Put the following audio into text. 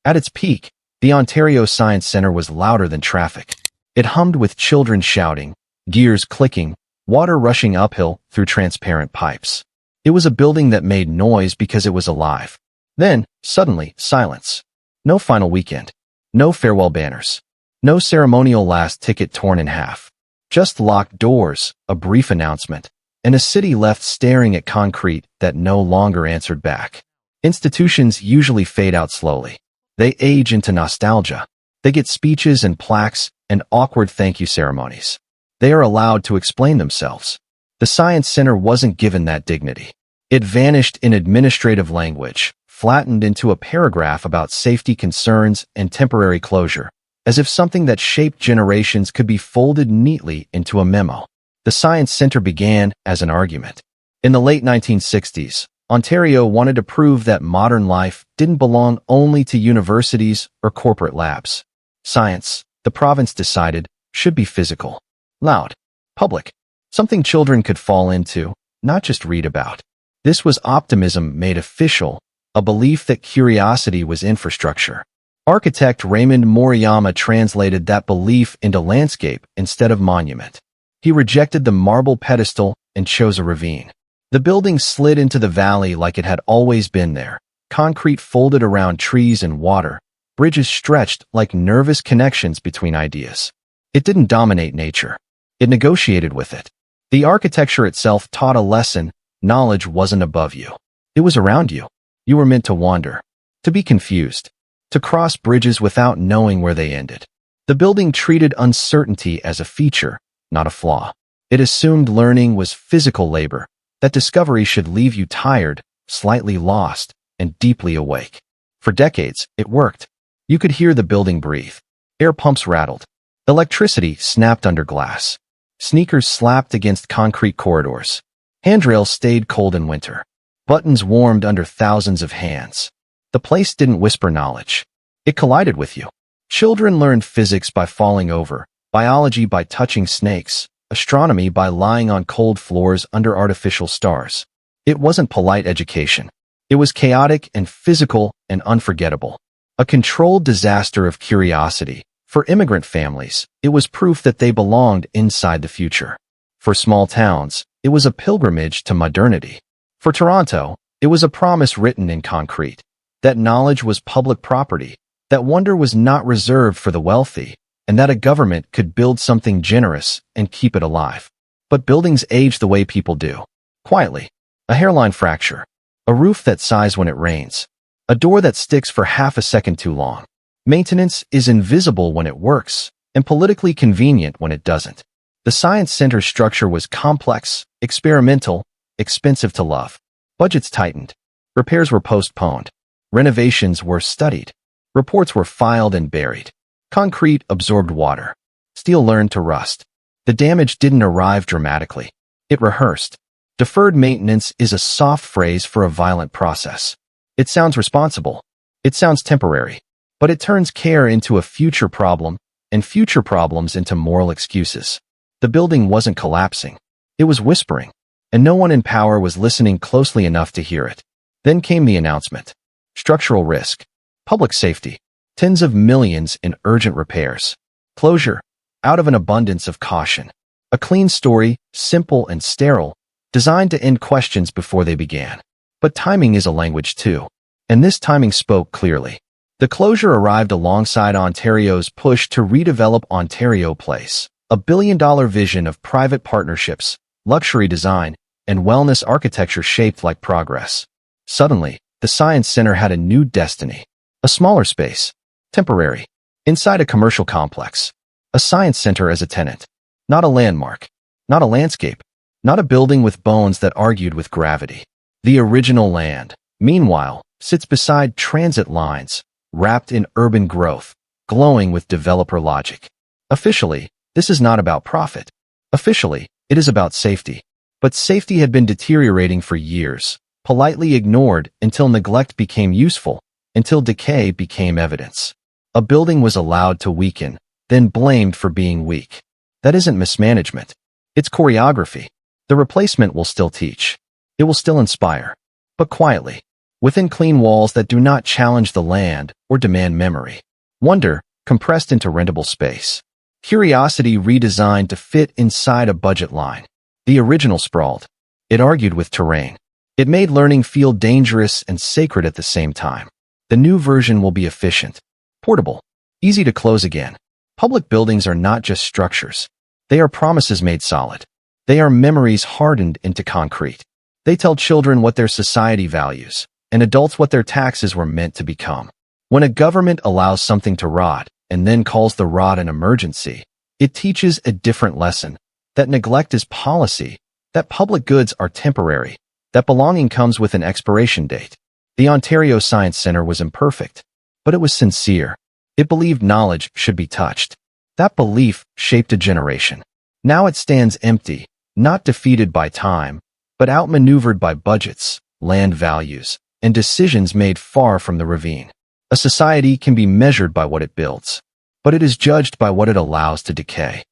At its peak, the Ontario Science Centre was louder than traffic. It hummed with children shouting, gears clicking, water rushing uphill through transparent pipes. It was a building that made noise because it was alive. Then, suddenly, silence. No final weekend. No farewell banners. No ceremonial last ticket torn in half. Just locked doors, a brief announcement, and a city left staring at concrete that no longer answered back. Institutions usually fade out slowly. They age into nostalgia. They get speeches and plaques and awkward thank you ceremonies. They are allowed to explain themselves. The Science Centre wasn't given that dignity. It vanished in administrative language, flattened into a paragraph about safety concerns and temporary closure, as if something that shaped generations could be folded neatly into a memo. The Science Centre began as an argument. In the late 1960s, Ontario wanted to prove that modern life didn't belong only to universities or corporate labs. Science, the province decided, should be physical, loud, public, something children could fall into, not just read about. This was optimism made official, a belief that curiosity was infrastructure. Architect Raymond Moriyama translated that belief into landscape instead of monument. He rejected the marble pedestal and chose a ravine. The building slid into the valley like it had always been there, concrete folded around trees and water, bridges stretched like nervous connections between ideas. It didn't dominate nature. It negotiated with it. The architecture itself taught a lesson: knowledge wasn't above you. It was around you. You were meant to wander, to be confused, to cross bridges without knowing where they ended. The building treated uncertainty as a feature, not a flaw. It assumed learning was physical labor, that discovery should leave you tired, slightly lost, and deeply awake. For decades, it worked. You could hear the building breathe. Air pumps rattled. Electricity snapped under glass. Sneakers slapped against concrete corridors. Handrails stayed cold in winter. Buttons warmed under thousands of hands. The place didn't whisper knowledge. It collided with you. Children learned physics by falling over, biology by touching snakes, astronomy by lying on cold floors under artificial stars. It wasn't polite education. It was chaotic and physical and unforgettable. A controlled disaster of curiosity. For immigrant families, it was proof that they belonged inside the future. For small towns, it was a pilgrimage to modernity. For Toronto, it was a promise written in concrete, that knowledge was public property, that wonder was not reserved for the wealthy, and that a government could build something generous and keep it alive. But buildings age the way people do. Quietly. A hairline fracture. A roof that sighs when it rains. A door that sticks for half a second too long. Maintenance is invisible when it works, and politically convenient when it doesn't. The Science Centre structure was complex, experimental, expensive to love. Budgets tightened. Repairs were postponed. Renovations were studied. Reports were filed and buried. Concrete absorbed water. Steel learned to rust. The damage didn't arrive dramatically. It rehearsed. Deferred maintenance is a soft phrase for a violent process. It sounds responsible. It sounds temporary. But it turns care into a future problem, and future problems into moral excuses. The building wasn't collapsing. It was whispering, and no one in power was listening closely enough to hear it. Then came the announcement. Structural risk. Public safety. Tens of millions in urgent repairs. Closure. Out of an abundance of caution. A clean story, simple and sterile, designed to end questions before they began. But timing is a language too. And this timing spoke clearly. The closure arrived alongside Ontario's push to redevelop Ontario Place, a billion-dollar vision of private partnerships, luxury design, and wellness architecture shaped like progress. Suddenly, the Science Centre had a new destiny. A smaller space. Temporary. Inside a commercial complex. A Science Centre as a tenant. Not a landmark. Not a landscape. Not a building with bones that argued with gravity. The original land, meanwhile, sits beside transit lines, wrapped in urban growth, glowing with developer logic. Officially, this is not about profit. Officially, it is about safety. But safety had been deteriorating for years, politely ignored until neglect became useful, until decay became evidence. A building was allowed to weaken, then blamed for being weak. That isn't mismanagement. It's choreography. The replacement will still teach. It will still inspire. But quietly. within clean walls that do not challenge the land or demand memory. Wonder, compressed into rentable space. Curiosity redesigned to fit inside a budget line. The original sprawled. It argued with terrain. It made learning feel dangerous and sacred at the same time. The new version will be efficient, portable, easy to close again. Public buildings are not just structures. They are promises made solid. They are memories hardened into concrete. They tell children what their society values, and adults what their taxes were meant to become. When a government allows something to rot and then calls the rot an emergency, it teaches a different lesson, that neglect is policy, that public goods are temporary, that belonging comes with an expiration date. The Ontario Science Centre was imperfect, but it was sincere. It believed knowledge should be touched. That belief shaped a generation. Now it stands empty, not defeated by time, but outmaneuvered by budgets, land values, and decisions made far from the ravine. A society can be measured by what it builds, but it is judged by what it allows to decay.